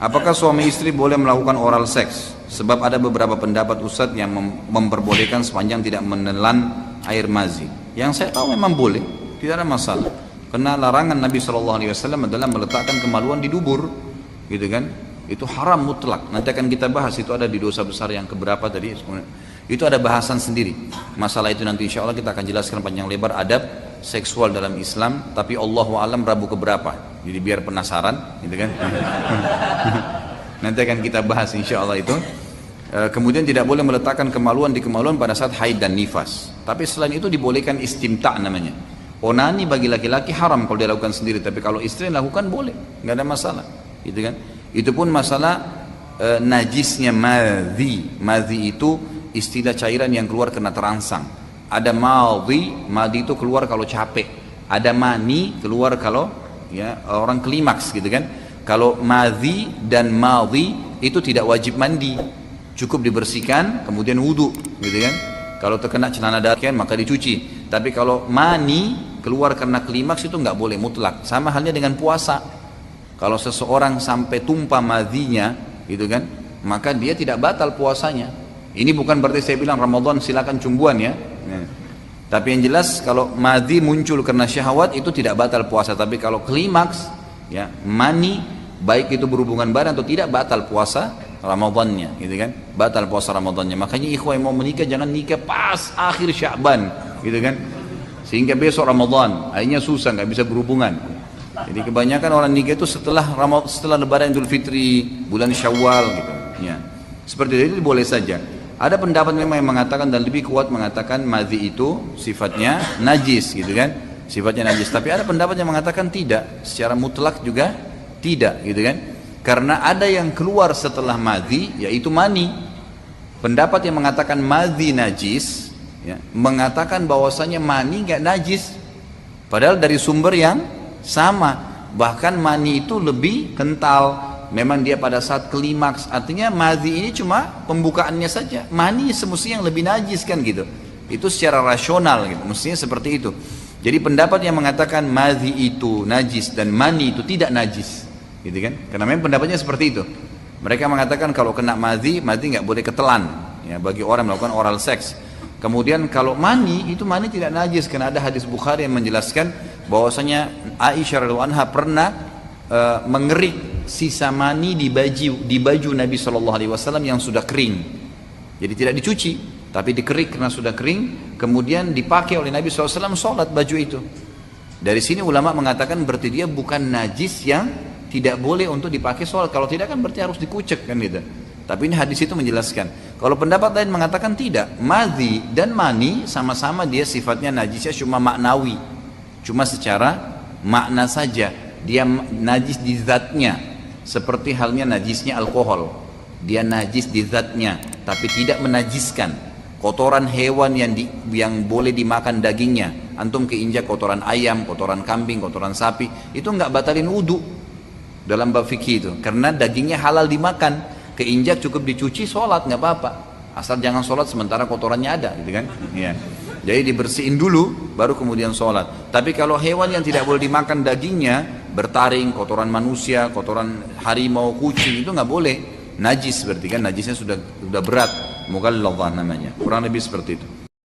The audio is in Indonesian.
Apakah suami istri boleh melakukan oral seks? Sebab ada beberapa pendapat Ustadz yang memperbolehkan sepanjang tidak menelan air mazi. Yang saya tahu memang boleh, tidak ada masalah. Karena larangan Nabi SAW adalah meletakkan kemaluan di dubur, gitu kan? Itu haram mutlak. Nanti akan kita bahas, itu ada di dosa besar yang keberapa tadi. Itu ada bahasan sendiri. Masalah itu nanti insya Allah kita akan jelaskan panjang lebar adab seksual dalam Islam. Tapi Allahu a'lam Rabu keberapa. Jadi biar penasaran, gitu kan? Nanti akan kita bahas insya Allah itu. Kemudian tidak boleh meletakkan kemaluan di kemaluan pada saat haid dan nifas. Tapi selain itu dibolehkan istimta' namanya. Onani bagi laki-laki haram kalau dia lakukan sendiri. Tapi kalau istri lakukan boleh, nggak ada masalah, gitu kan? Itu pun masalah najisnya madhi. Madhi itu istilah cairan yang keluar karena terangsang. Ada madhi itu keluar kalau capek. Ada mani keluar kalau ya orang klimaks, gitu kan? Kalau madhi dan madhi itu tidak wajib mandi, cukup dibersihkan kemudian wudhu, gitu kan? Kalau terkena celana dalam maka dicuci. Tapi kalau mani keluar karena klimaks itu nggak boleh mutlak. Sama halnya dengan puasa. Kalau seseorang sampai tumpah madhinya, gitu kan, maka dia tidak batal puasanya. Ini bukan berarti saya bilang Ramadan silakan cumbuan ya. Tapi yang jelas kalau madhi muncul karena syahwat itu tidak batal puasa. Tapi kalau klimaks, ya mani baik itu berhubungan badan atau tidak batal puasa Ramadannya, gitu kan? Batal puasa Ramadannya. Makanya ikhwah yang mau menikah jangan nikah pas akhir Sya'ban, gitu kan? Sehingga besok Ramadan, akhirnya susah nggak bisa berhubungan. Jadi kebanyakan orang nikah itu setelah Lebaran Idul Fitri, bulan Syawal, gitu. Ya, seperti itu boleh saja. Ada pendapat memang yang mengatakan dan lebih kuat mengatakan madhi itu sifatnya najis, gitu kan? Sifatnya najis. Tapi ada pendapat yang mengatakan tidak, secara mutlak juga tidak, gitu kan? Karena ada yang keluar setelah madhi, yaitu mani. Pendapat yang mengatakan madhi najis, ya, mengatakan bahwasanya mani nggak najis, padahal dari sumber yang sama. Bahkan mani itu lebih kental. Memang dia pada saat klimaks. Artinya madhi ini cuma pembukaannya saja. Mani semestinya yang lebih najis kan gitu. Itu secara rasional gitu. Mestinya seperti itu. Jadi pendapat yang mengatakan madhi itu najis dan mani itu tidak najis, gitu kan? Karena memang pendapatnya seperti itu. Mereka mengatakan kalau kena madhi nggak boleh ketelan, ya, bagi orang yang melakukan oral seks. Kemudian kalau mani itu mani tidak najis karena ada hadis Bukhari yang menjelaskan bahwasanya Aisyah radhiyallahu anha pernah mengerik sisa mani di baju Nabi SAW yang sudah kering. Jadi tidak dicuci, tapi dikerik karena sudah kering, kemudian dipakai oleh Nabi SAW sholat baju itu. Dari sini ulama mengatakan berarti dia bukan najis yang tidak boleh untuk dipakai sholat. Kalau tidak kan berarti harus dikucek kan gitu. Tapi ini hadis itu menjelaskan. Kalau pendapat lain mengatakan tidak, madhi dan mani sama-sama dia sifatnya najisnya cuma maknawi, cuma secara makna saja. Dia najis di zatnya, seperti halnya najisnya alkohol. Dia najis di zatnya, tapi tidak menajiskan. Kotoran hewan yang boleh dimakan dagingnya, antum keinjak kotoran ayam, kotoran kambing, kotoran sapi, itu nggak batalin wudhu dalam bab fikih itu, karena dagingnya halal dimakan. Keinjak cukup dicuci, sholat nggak apa-apa, asal jangan sholat sementara kotorannya ada, gitu kan? Ya. Jadi dibersihin dulu, baru kemudian sholat. Tapi kalau hewan yang tidak boleh dimakan dagingnya, bertaring, kotoran manusia, kotoran harimau, kucing, itu nggak boleh. Najis berarti kan, najisnya sudah berat. Mughalladhah namanya. Kurang lebih seperti itu.